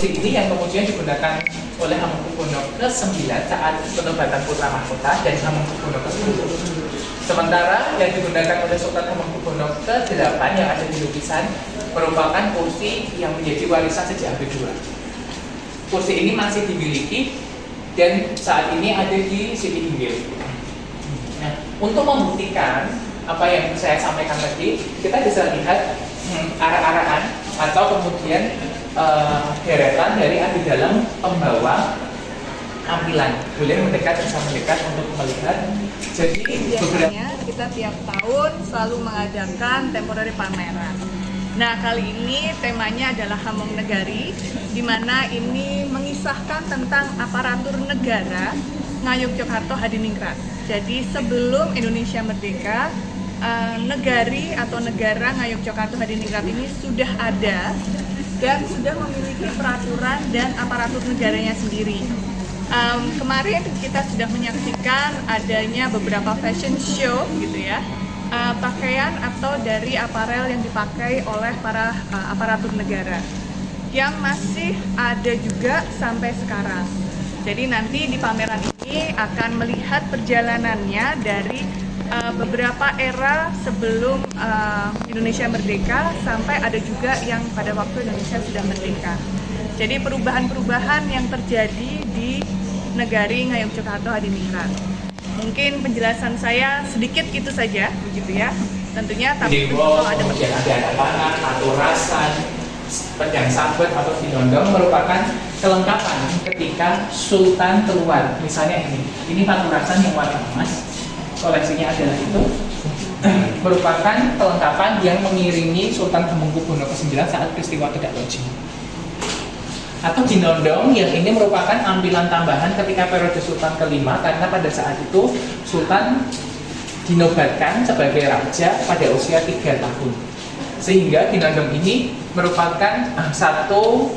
Kursi ini yang kemudian digunakan oleh Hamengkubuwono ke-9 saat penobatan Putra Mahkota dan Hamengkubuwono ke-10. Sementara yang digunakan oleh Sultan Hamengkubuwono ke-8 yang ada di lukisan merupakan kursi yang menjadi warisan sejak Abad II. Kursi ini masih dimiliki dan saat ini ada di Siti Hinggil. Nah, untuk membuktikan apa yang saya sampaikan tadi, kita bisa lihat arah-arahan atau kemudian deretan dari abdi dalam pembawa tampilan. Boleh mendekat, bisa mendekat untuk melihat. Jadi biasanya kita tiap tahun selalu mengadakan temporary pameran. Nah, kali ini temanya adalah Hamong Negari, di mana ini mengisahkan tentang aparatur negara Ngayogyakarta Hadiningrat. Jadi sebelum Indonesia merdeka, negari atau negara Ngayogyakarta Hadiningrat ini sudah ada dan sudah memiliki peraturan dan aparatur negaranya sendiri. Kemarin kita sudah menyaksikan adanya beberapa fashion show gitu ya, pakaian atau dari aparel yang dipakai oleh para aparatur negara yang masih ada juga sampai sekarang. Jadi nanti di pameran ini akan melihat perjalanannya dari beberapa era sebelum Indonesia merdeka sampai ada juga yang pada waktu Indonesia sudah merdeka. Jadi perubahan-perubahan yang terjadi di negari Ngayogyakarta Hadiningrat. Mungkin penjelasan saya sedikit itu saja, begitu ya. Tentunya tapi kalau ada kemudian ada anak panah, aturasan, pedang sahabat atau dinondong merupakan kelengkapan ketika Sultan keluar. Misalnya ini paturasan yang warna emas, koleksinya adalah itu, merupakan kelengkapan yang mengiringi Sultan Hamengkubuwono ke-9 saat peristiwa Tedak Loji. Atau dinondong yang ini merupakan ampilan tambahan ketika periode Sultan ke-5, karena pada saat itu Sultan dinobatkan sebagai raja pada usia 3 tahun. Sehingga dinondong ini merupakan satu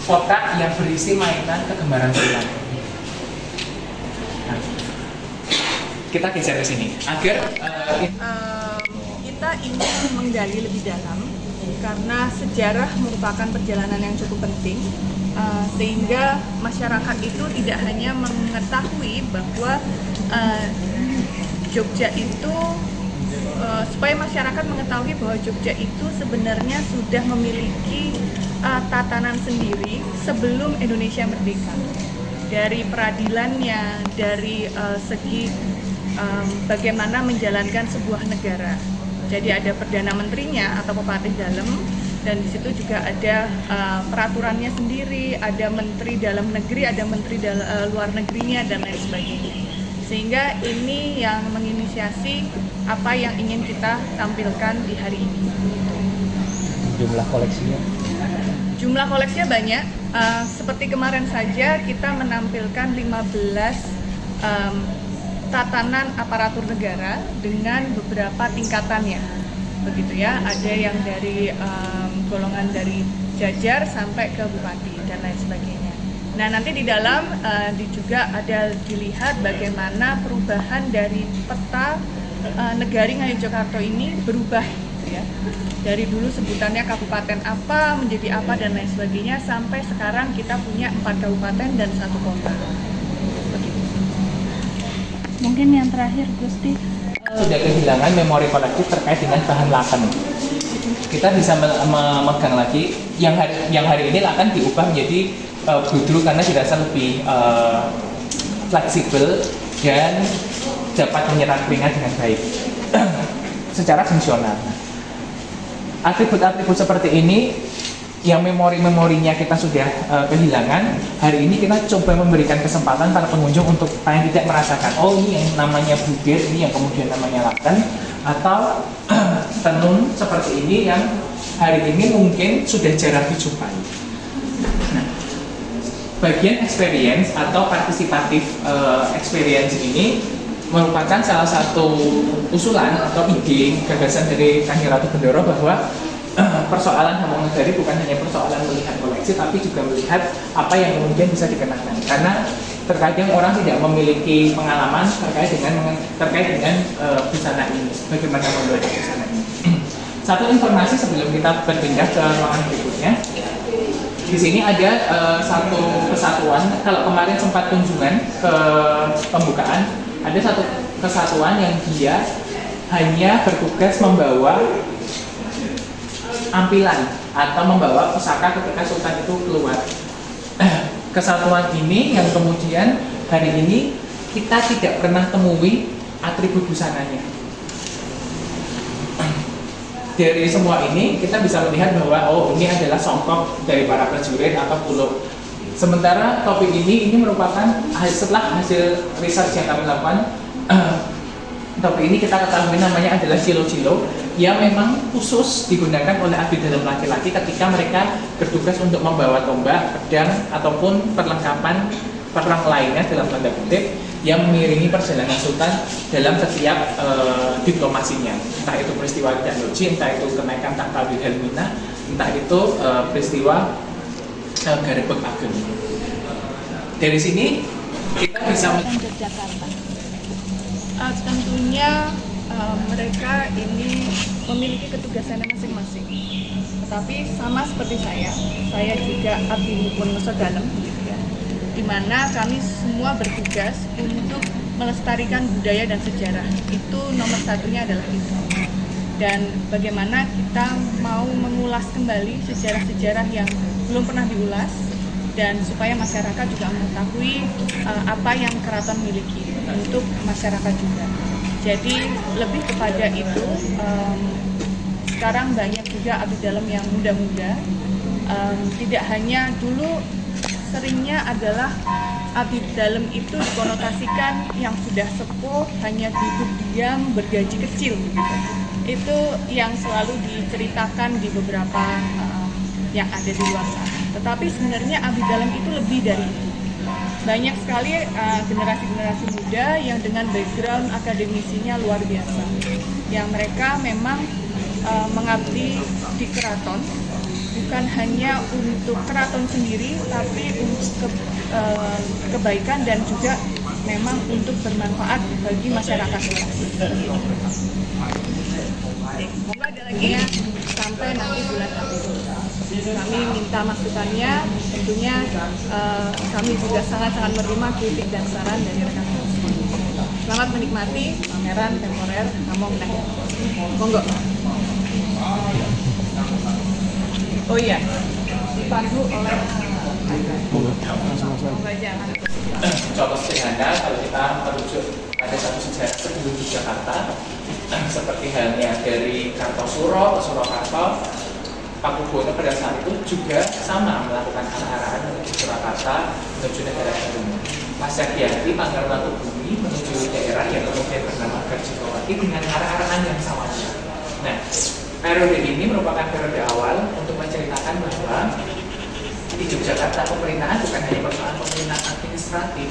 kotak yang berisi mainan kegemaran Sultan. Nah, kita geser ke sini agar kita ingin menggali lebih dalam karena sejarah merupakan perjalanan yang cukup penting, sehingga masyarakat itu tidak hanya mengetahui bahwa Jogja itu supaya masyarakat mengetahui bahwa Jogja itu sebenarnya sudah memiliki tatanan sendiri sebelum Indonesia merdeka. Dari peradilannya, dari segi bagaimana menjalankan sebuah negara. Jadi ada perdana menterinya atau pepatih dalam, dan di situ juga ada peraturannya sendiri, ada menteri dalam negeri, ada menteri luar negerinya dan lain sebagainya. Sehingga ini yang menginisiasi apa yang ingin kita tampilkan di hari ini. Jumlah koleksinya? Jumlah koleksinya banyak. Seperti kemarin saja kita menampilkan 15 tatanan aparatur negara dengan beberapa tingkatannya, begitu ya. Ada yang dari golongan dari jajar sampai ke bupati dan lain sebagainya. Nah, nanti di dalam juga ada dilihat bagaimana perubahan dari peta negari Ngayogyakarta ini berubah, gitu ya. Dari dulu sebutannya kabupaten apa menjadi apa dan lain sebagainya, sampai sekarang kita punya 4 kabupaten dan 1 kota. Mungkin yang terakhir, Gusti, sudah kehilangan memori kolektif terkait dengan bahan laken. Kita bisa memegang lagi yang hari ini laken diubah menjadi budru karena dirasa lebih fleksibel dan dapat menyerap keringat dengan baik secara fungsional. Atribut-atribut seperti ini yang memorinya kita sudah kehilangan, hari ini kita coba memberikan kesempatan para pengunjung untuk paling tidak merasakan, oh ini yang namanya budir, ini yang kemudian namanya laken, atau tenun seperti ini yang hari ini mungkin sudah jarang dijumpai. Nah, bagian experience atau partisipatif experience ini merupakan salah satu usulan atau ide gagasan dari Kanjeng Ratu Bendoro bahwa persoalan Hamong Negari bukan hanya persoalan melihat koleksi, tapi juga melihat apa yang kemudian bisa dikenakan. Karena terkadang orang tidak memiliki pengalaman terkait dengan busana ini, bagaimana membuat busana ini. Satu informasi sebelum kita berpindah ke ruangan berikutnya, Di sini ada satu kesatuan. Kalau kemarin sempat kunjungan ke pembukaan, ada satu kesatuan yang dia hanya bertugas membawa ampilan atau membawa pusaka ketika sultan itu keluar. Kesatuan ini yang kemudian hari ini kita tidak pernah temui atribut busananya. Dari semua ini kita bisa melihat bahwa oh ini adalah songkok dari para prajurit atau pulau. Sementara topik ini merupakan setelah hasil research yang kami lakukan, topik ini kita ketahui namanya adalah cilo-cilo yang memang khusus digunakan oleh abdi dalam laki-laki ketika mereka bertugas untuk membawa tombak, pedang ataupun perlengkapan perang lainnya dalam tanda kutip yang mengiringi perjalanan sultan dalam setiap diplomasinya, entah itu peristiwa Danoji, entah itu kenaikan takhta Wilhelmina, entah itu peristiwa Garebeg Ageng. Dari sini kita bisa Yogyakarta. Tentunya mereka ini memiliki ketugasannya masing-masing. Tetapi sama seperti saya juga abdi mumpun Nusa Dalem, di mana kami semua bertugas untuk melestarikan budaya dan sejarah. Itu nomor satunya adalah itu. Dan bagaimana kita mau mengulas kembali sejarah-sejarah yang belum pernah diulas, dan supaya masyarakat juga mengetahui apa yang keraton miliki untuk masyarakat juga. Jadi lebih kepada itu, sekarang banyak juga abdi dalam yang muda-muda, tidak hanya dulu seringnya adalah abdi dalam itu dikonotasikan yang sudah sepuh, hanya duduk diam, bergaji kecil gitu. Itu yang selalu diceritakan di beberapa yang ada di luar sana. Tetapi sebenarnya abdi dalam itu lebih dari itu. Banyak sekali generasi-generasi muda yang dengan background akademisinya luar biasa, yang mereka memang mengabdi di keraton, bukan hanya untuk keraton sendiri, tapi untuk kebaikan dan juga memang untuk bermanfaat bagi masyarakat luas. Semoga ada lagi ya sampai nanti bulan April. Kami minta masukannya, tentunya kami juga sangat-sangat menerima kritik dan saran dari rekan-rekan. Selamat menikmati pameran temporer Hamong Nagari. Monggo. Oh iya, dipandu oleh contoh sederhana kalau kita merujuk pada satu sejarah sebelum Yogyakarta, seperti halnya dari Kartosuro ke Surakarta, Pakubuwono pada saat itu juga sama melakukan arah-arahan menuju Surakarta, menuju negara baru. Mas Yagyati, Panggar Bumi menuju daerah yang kemudian bernama Garjikawati dengan arah-arahan yang sama. Nah, periode ini merupakan periode awal untuk menceritakan bahwa di Yogyakarta pemerintahan bukan hanya persoalan pemerintahan administratif,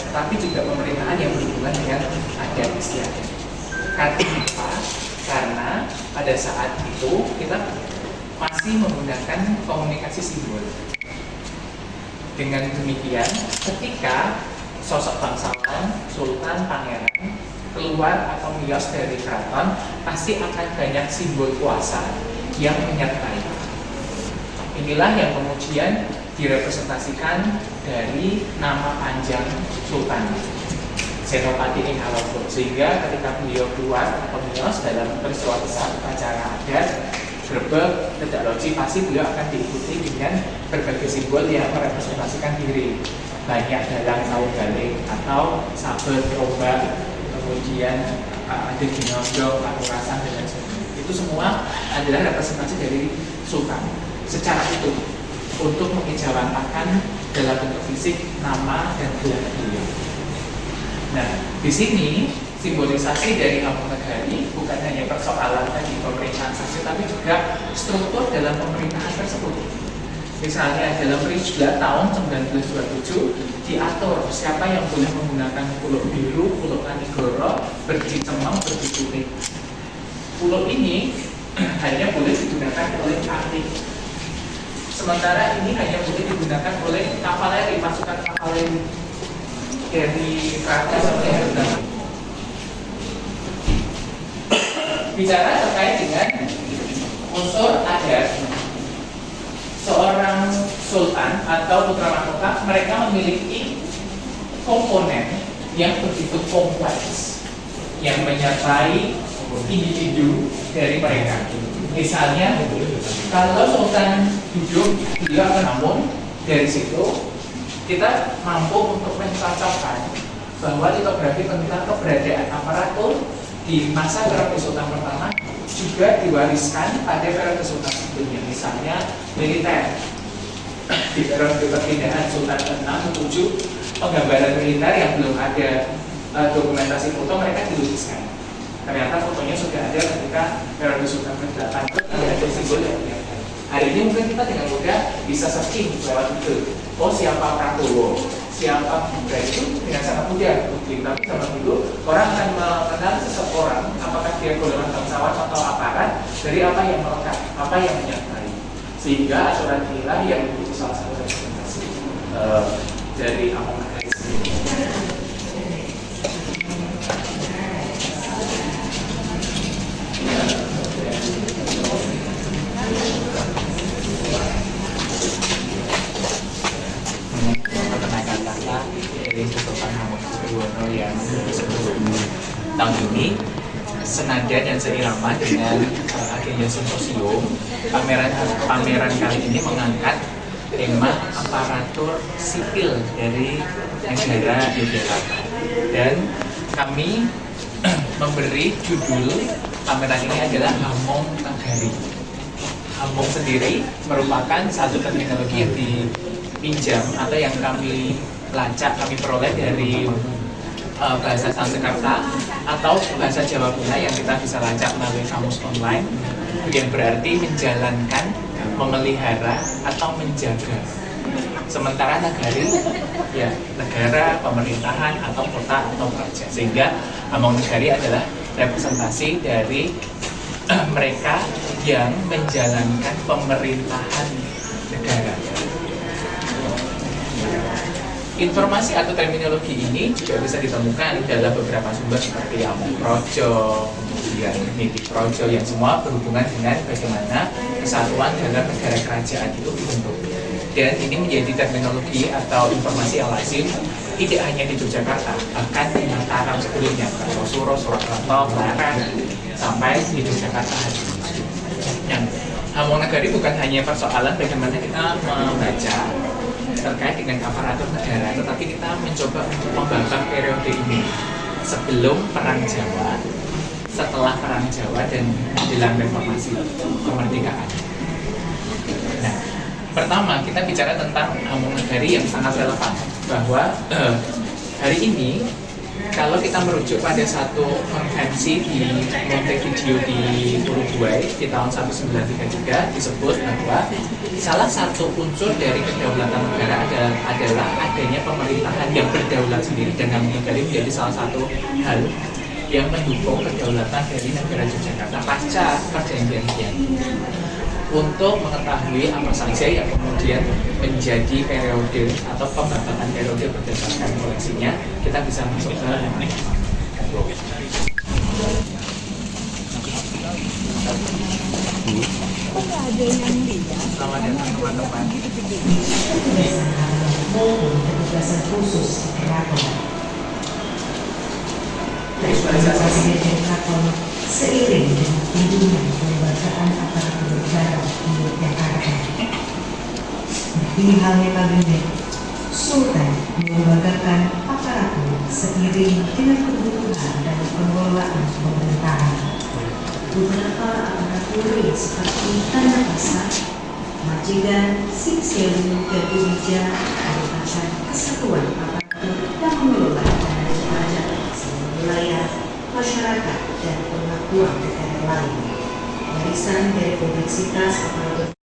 tapi juga pemerintahan yang berhubungan dengan adat istiadat. Kenapa? Karena pada saat itu kita masih menggunakan komunikasi simbol. Dengan demikian, ketika sosok bangsawan, sultan, pangeran keluar atau miyos dari keraton, pasti akan banyak simbol kuasa yang menyertai. Inilah yang kemudian direpresentasikan dari nama panjang sultan, Senopati Ing Halogo. Sehingga ketika beliau keluar atau miyos dalam peristiwa besar upacara adat Grebeg, Tedak Loji, pasti beliau akan diikuti dengan berbagai simbol yang merepresentasikan diri. Banyak dalang Saugale atau saber, tombak, kemudian ada ginondong, pakurasan, dan lain sebagainya. Itu semua adalah representasi dari sultan. Secara itu untuk mengejawantakan dalam bentuk fisik nama dan gelar beliau. Nah, di sini simbolisasi dari Hamong Nagari bukan hanya persoalan tadi pemerintahan saja, tapi juga struktur dalam pemerintahan tersebut. Misalnya dalam Rijla tahun 1927 diatur siapa yang boleh menggunakan pulau biru, pulau Kanigoro, bercicemeng, berciputih. Pulau ini hanya boleh digunakan oleh ahli. Sementara ini hanya boleh digunakan oleh kavaleri, pasukan kavaleri dari Praja sampai Herdan. Bicara terkait dengan unsur adat, seorang sultan atau putra mahkota, mereka memiliki komponen yang begitu kompleks yang menyertai individu dari mereka. Misalnya, kalau sultan duduk, beliau akan namun dari situ kita mampu untuk mencocokkan bahwa litografi tentang keberadaan aparatur di masa periode sultan pertama juga diwariskan pada periode sultan sebelumnya. Misalnya militer, di periode perpindahan sultan ke-6 ke-7, penggambaran militer yang belum ada dokumentasi foto mereka dilukiskan. Ternyata fotonya sudah ada ketika periode sultan ke-8 itu ada simbol yang kelihatan. Hari ini mungkin kita dengan mudah bisa searching lewat itu. Oh, siapa Prabowo, siapa Gibran, itu dengan sangat mudah. Tapi zaman dulu orang akan mengenal seseorang, apakah dia golongan bangsawan atau aparat, dari apa yang melekat, apa yang menyertai. Sehingga aturan inilah yang menjadi salah satu representasi dari Among Nagari sendiri. Kenaikan kata dari Sultan Hamengkubuwono yang disebut tahun ini senada dan seirama dengan agenda simposium. Pameran kali ini mengangkat tema aparatur sipil dari negara Yogyakarta, dan kami memberi judul pameran ini adalah Hamong Nagari. Hamong sendiri merupakan satu terminologi yang dipinjam atau yang kami lacak, kami peroleh dari bahasa Sanskerta atau bahasa Jawa Kuna yang kita bisa lacak melalui kamus online, yang berarti menjalankan, memelihara atau menjaga. Sementara nagari, ya negara, pemerintahan atau kota atau kerajaan. Sehingga Hamong Nagari adalah representasi dari mereka yang menjalankan pemerintahan negara. Informasi atau terminologi ini juga bisa ditemukan dalam beberapa sumber seperti Among Projo, kemudian Niti Projo, yang semua berhubungan dengan bagaimana kesatuan dalam negara kerajaan itu dibentuk. Dan ini menjadi terminologi atau informasi yang lazim tidak hanya di Yogyakarta, bahkan di Mataram sebelumnya, Kartosuro, Surakarta, Larang, sampai di Yogyakarta hari ini. Nah, Hamong Nagari bukan hanya persoalan bagaimana kita membaca terkait dengan aparatur negara, tetapi kita mencoba untuk membahas periode ini sebelum Perang Jawa, setelah Perang Jawa, dan menjelang reformasi kemerdekaan. Nah, pertama kita bicara tentang Hamong Nagari yang sangat relevan, bahwa hari ini kalau kita merujuk pada satu konvensi di Montevideo di Uruguay di tahun 1933, disebut bahwa salah satu unsur dari kedaulatan negara adalah adanya pemerintahan yang berdaulat sendiri, dan Hamong Nagari menjadi salah satu hal yang mendukung kedaulatan dari negara Yogyakarta pasca perjanjian Kiai. Untuk mengetahui apa saja yang kemudian menjadi periode atau pembabakan periode berdasarkan koleksinya, kita bisa masuk ke selamat datang teman-teman. Petugasan khusus Keraton. Presiden Keraton seiring dengan kunjungan kelembagaan aparatur negara di Yogyakarta. Seperti halnya kabinet, Sultan melembagakan aparatur seiring dengan kebutuhan dan pengelolaan pemerintahan. Beberapa aparatur seperti Tanda Pasar, Majikan, Singselu, Gadulija merupakan kesatuan aparatur dan mengelola dana pajak seluruh wilayah, masyarakat, dan pengakuan negara lain. Warisan dari kompleksitas aparatur